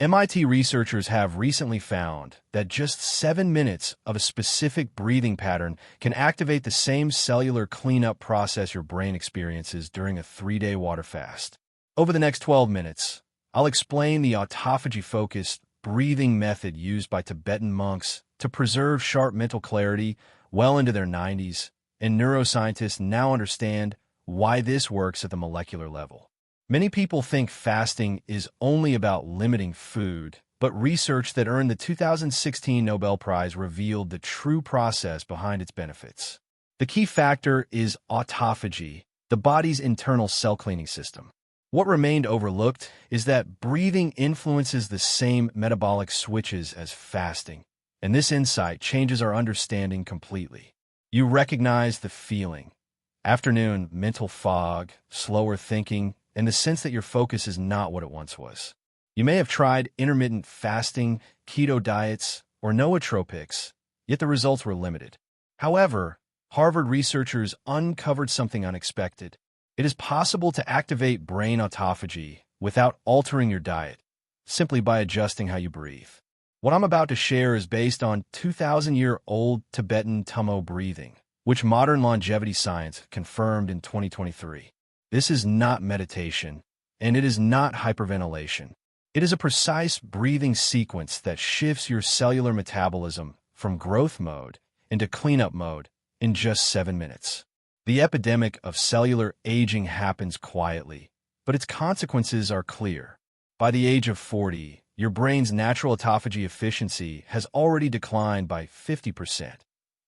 MIT researchers have recently found that just 7 minutes of a specific breathing pattern can activate the same cellular cleanup process your brain experiences during a 3-day water fast. Over the next 12 minutes, I'll explain the autophagy-focused breathing method used by Tibetan monks to preserve sharp mental clarity well into their 90s, and neuroscientists now understand why this works at the molecular level. Many people think fasting is only about limiting food, but research that earned the 2016 Nobel Prize revealed the true process behind its benefits. The key factor is autophagy, the body's internal cell-cleaning system. What remained overlooked is that breathing influences the same metabolic switches as fasting, and this insight changes our understanding completely. You recognize the feeling: afternoon mental fog, slower thinking, and the sense that your focus is not what it once was. You may have tried intermittent fasting, keto diets, or nootropics, yet the results were limited. However, Harvard researchers uncovered something unexpected. It is possible to activate brain autophagy without altering your diet, simply by adjusting how you breathe. What I'm about to share is based on 2,000-year-old Tibetan Tummo breathing, which modern longevity science confirmed in 2023. This is not meditation, and it is not hyperventilation. It is a precise breathing sequence that shifts your cellular metabolism from growth mode into cleanup mode in just 7 minutes. The epidemic of cellular aging happens quietly, but its consequences are clear. By the age of 40, your brain's natural autophagy efficiency has already declined by 50%.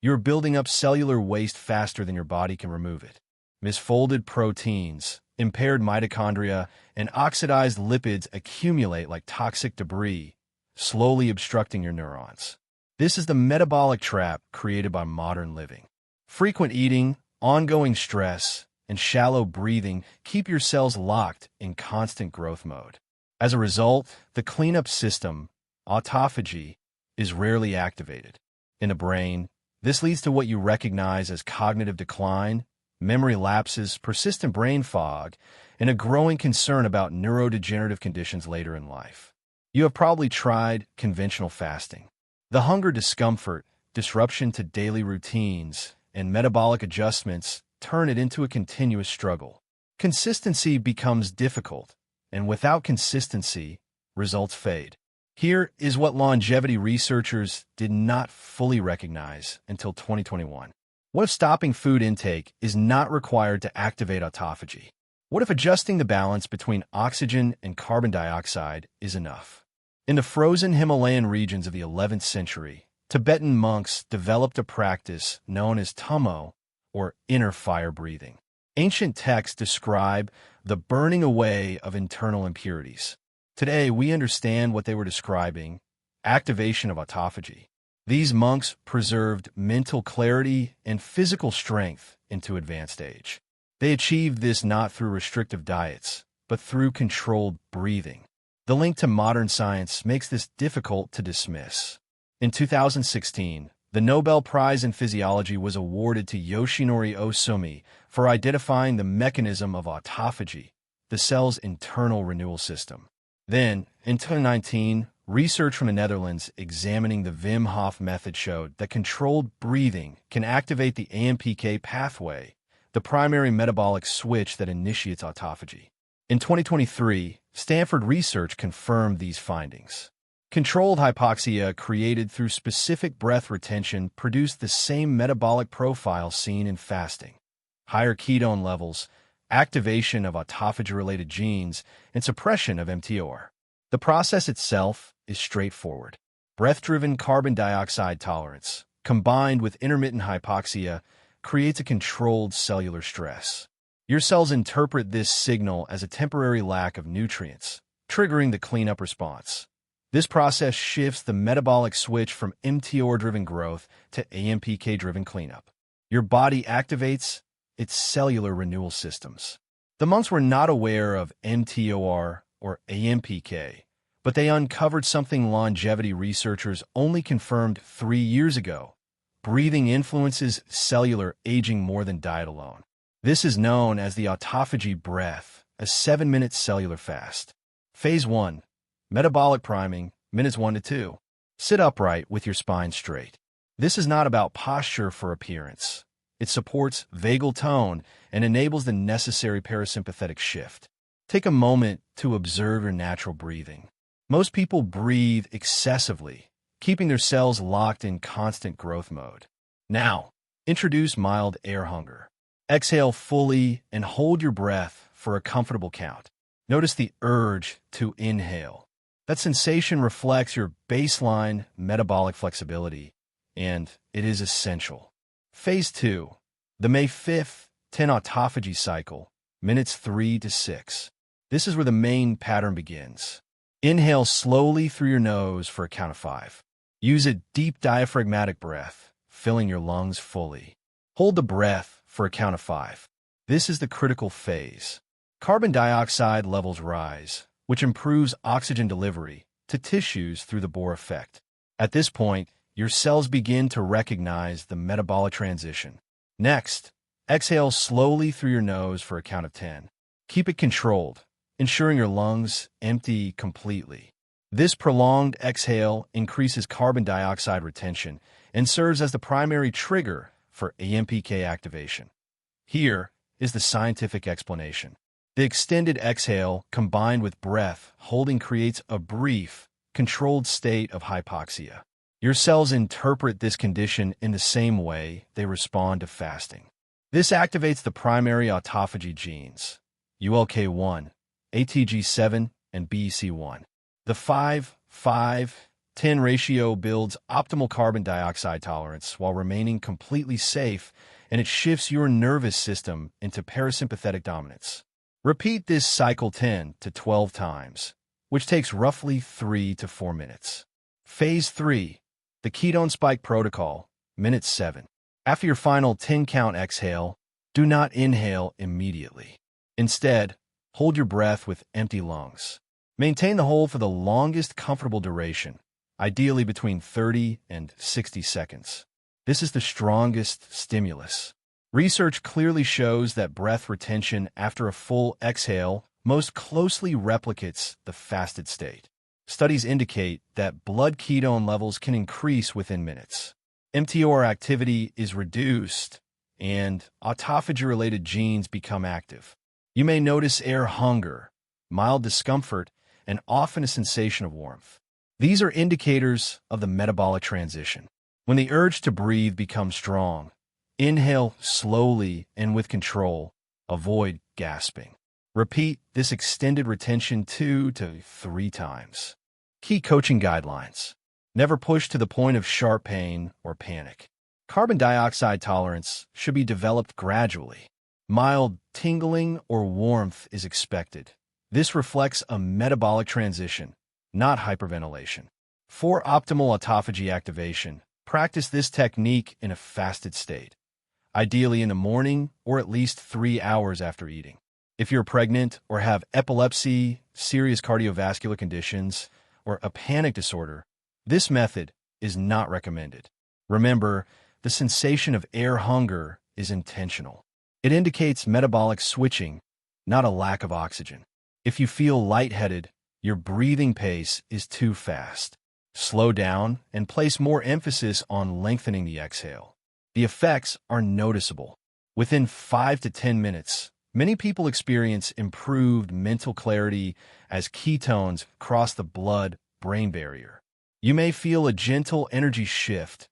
You're building up cellular waste faster than your body can remove it. Misfolded proteins, impaired mitochondria, and oxidized lipids accumulate like toxic debris, slowly obstructing your neurons. This is the metabolic trap created by modern living. Frequent eating, ongoing stress, and shallow breathing keep your cells locked in constant growth mode. As a result, the cleanup system, autophagy, is rarely activated. In the brain, this leads to what you recognize as cognitive decline, memory lapses, persistent brain fog, and a growing concern about neurodegenerative conditions later in life. You have probably tried conventional fasting. The hunger discomfort, disruption to daily routines, and metabolic adjustments turn it into a continuous struggle. Consistency becomes difficult, and without consistency, results fade. Here is what longevity researchers did not fully recognize until 2021. What if stopping food intake is not required to activate autophagy? What if adjusting the balance between oxygen and carbon dioxide is enough? In the frozen Himalayan regions of the 11th century, Tibetan monks developed a practice known as tummo, or inner fire breathing. Ancient texts describe the burning away of internal impurities. Today, we understand what they were describing: activation of autophagy. These monks preserved mental clarity and physical strength into advanced age. They achieved this not through restrictive diets, but through controlled breathing. The link to modern science makes this difficult to dismiss. In 2016, the Nobel Prize in Physiology was awarded to Yoshinori Ohsumi for identifying the mechanism of autophagy, the cell's internal renewal system. Then, in 2019, research from the Netherlands examining the Wim Hof method showed that controlled breathing can activate the AMPK pathway, the primary metabolic switch that initiates autophagy. In 2023, Stanford research confirmed these findings. Controlled hypoxia created through specific breath retention produced the same metabolic profile seen in fasting: higher ketone levels, activation of autophagy-related genes, and suppression of mTOR. The process itself is straightforward. Breath-driven carbon dioxide tolerance, combined with intermittent hypoxia, creates a controlled cellular stress. Your cells interpret this signal as a temporary lack of nutrients, triggering the cleanup response. This process shifts the metabolic switch from mTOR-driven growth to AMPK-driven cleanup. Your body activates its cellular renewal systems. The monks were not aware of mTOR or AMPK, but they uncovered something longevity researchers only confirmed 3 years ago: breathing influences cellular aging more than diet alone. This is known as the autophagy breath, a 7-minute cellular fast. Phase 1. Metabolic priming, minutes 1 to 2. Sit upright with your spine straight. This is not about posture for appearance. It supports vagal tone and enables the necessary parasympathetic shift. Take a moment to observe your natural breathing. Most people breathe excessively, keeping their cells locked in constant growth mode. Now, introduce mild air hunger. Exhale fully and hold your breath for a comfortable count. Notice the urge to inhale. That sensation reflects your baseline metabolic flexibility, and it is essential. Phase 2. The May 5th 10 autophagy cycle, minutes 3 to 6. This is where the main pattern begins. Inhale slowly through your nose for a count of 5. Use a deep diaphragmatic breath, filling your lungs fully. Hold the breath for a count of 5. This is the critical phase. Carbon dioxide levels rise, which improves oxygen delivery to tissues through the Bohr effect. At this point, your cells begin to recognize the metabolic transition. Next, exhale slowly through your nose for a count of 10. Keep it controlled, ensuring your lungs empty completely. This prolonged exhale increases carbon dioxide retention and serves as the primary trigger for AMPK activation. Here is the scientific explanation. The extended exhale combined with breath holding creates a brief, controlled state of hypoxia. Your cells interpret this condition in the same way they respond to fasting. This activates the primary autophagy genes, ULK1, ATG7, and BEC1. The 5-5-10 ratio builds optimal carbon dioxide tolerance while remaining completely safe, and it shifts your nervous system into parasympathetic dominance. Repeat this cycle 10 to 12 times, which takes roughly 3 to 4 minutes. Phase 3. The ketone spike protocol, minute 7. After your final 10-count exhale, do not inhale immediately. Instead, hold your breath with empty lungs. Maintain the hold for the longest comfortable duration, ideally between 30 and 60 seconds. This is the strongest stimulus. Research clearly shows that breath retention after a full exhale most closely replicates the fasted state. Studies indicate that blood ketone levels can increase within minutes. mTOR activity is reduced, and autophagy-related genes become active. You may notice air hunger, mild discomfort, and often a sensation of warmth. These are indicators of the metabolic transition. When the urge to breathe becomes strong, inhale slowly and with control. Avoid gasping. Repeat this extended retention 2 to 3 times. Key coaching guidelines. Never push to the point of sharp pain or panic. Carbon dioxide tolerance should be developed gradually. Mild tingling or warmth is expected. This reflects a metabolic transition, not hyperventilation. For optimal autophagy activation, practice this technique in a fasted state, ideally in the morning or at least 3 hours after eating. If you're pregnant or have epilepsy, serious cardiovascular conditions, or a panic disorder, this method is not recommended. Remember, the sensation of air hunger is intentional. It indicates metabolic switching, not a lack of oxygen. If you feel lightheaded, your breathing pace is too fast. Slow down and place more emphasis on lengthening the exhale. The effects are noticeable. Within 5 to 10 minutes, many people experience improved mental clarity as ketones cross the blood-brain barrier. You may feel a gentle energy shift,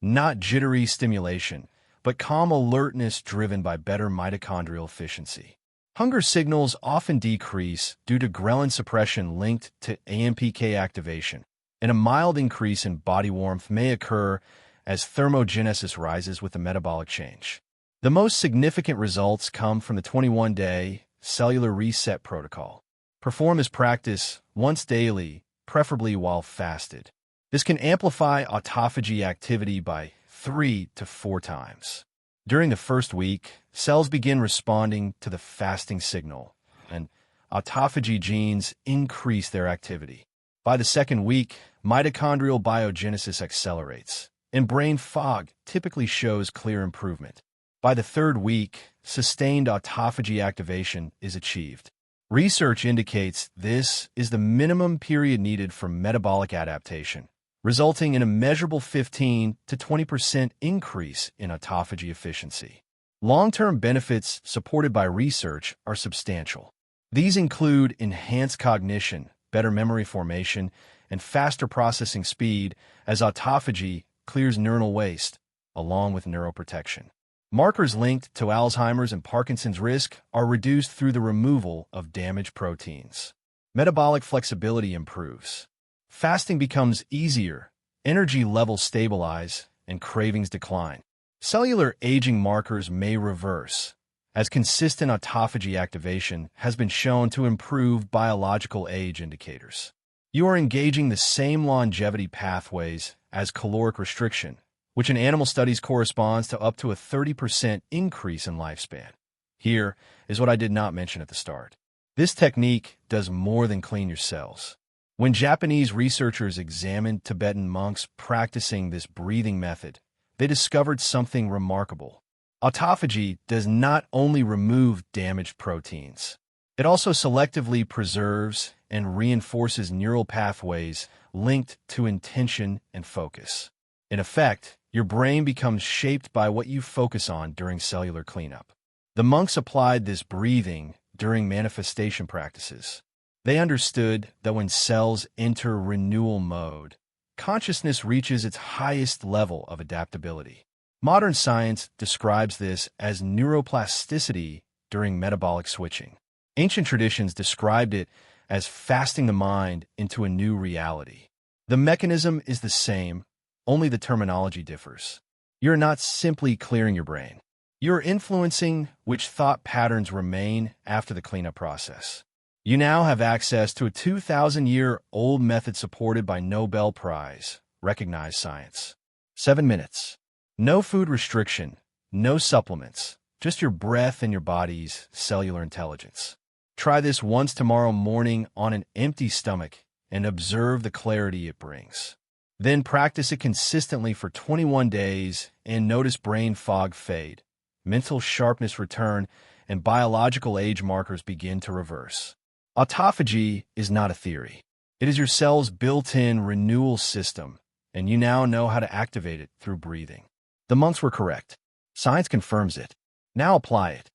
not jittery stimulation, but calm alertness driven by better mitochondrial efficiency. Hunger signals often decrease due to ghrelin suppression linked to AMPK activation, and a mild increase in body warmth may occur as thermogenesis rises with the metabolic change. The most significant results come from the 21-day cellular reset protocol. Perform this practice once daily, preferably while fasted. This can amplify autophagy activity by 3 to 4 times. During the first week, cells begin responding to the fasting signal, and autophagy genes increase their activity. By the second week, mitochondrial biogenesis accelerates, and brain fog typically shows clear improvement. By the third week, sustained autophagy activation is achieved. Research indicates this is the minimum period needed for metabolic adaptation, resulting in a measurable 15 to 20% increase in autophagy efficiency. Long-term benefits supported by research are substantial. These include enhanced cognition, better memory formation, and faster processing speed as autophagy clears neuronal waste, along with neuroprotection. Markers linked to Alzheimer's and Parkinson's risk are reduced through the removal of damaged proteins. Metabolic flexibility improves. Fasting becomes easier, energy levels stabilize, and cravings decline. Cellular aging markers may reverse, as consistent autophagy activation has been shown to improve biological age indicators. You are engaging the same longevity pathways as caloric restriction, which in animal studies corresponds to up to a 30% increase in lifespan. Here is what I did not mention at the start. This technique does more than clean your cells. When Japanese researchers examined Tibetan monks practicing this breathing method, they discovered something remarkable. Autophagy does not only remove damaged proteins, it also selectively preserves and reinforces neural pathways linked to intention and focus. In effect, your brain becomes shaped by what you focus on during cellular cleanup. The monks applied this breathing during manifestation practices. They understood that when cells enter renewal mode, consciousness reaches its highest level of adaptability. Modern science describes this as neuroplasticity during metabolic switching. Ancient traditions described it as fasting the mind into a new reality. The mechanism is the same, only the terminology differs. You're not simply clearing your brain. You're influencing which thought patterns remain after the cleanup process. You now have access to a 2,000-year-old method supported by Nobel Prize, recognized science. 7 minutes. No food restriction, no supplements, just your breath and your body's cellular intelligence. Try this once tomorrow morning on an empty stomach and observe the clarity it brings. Then practice it consistently for 21 days and notice brain fog fade, mental sharpness return, and biological age markers begin to reverse. Autophagy is not a theory. It is your cell's built-in renewal system, and you now know how to activate it through breathing. The monks were correct. Science confirms it. Now apply it.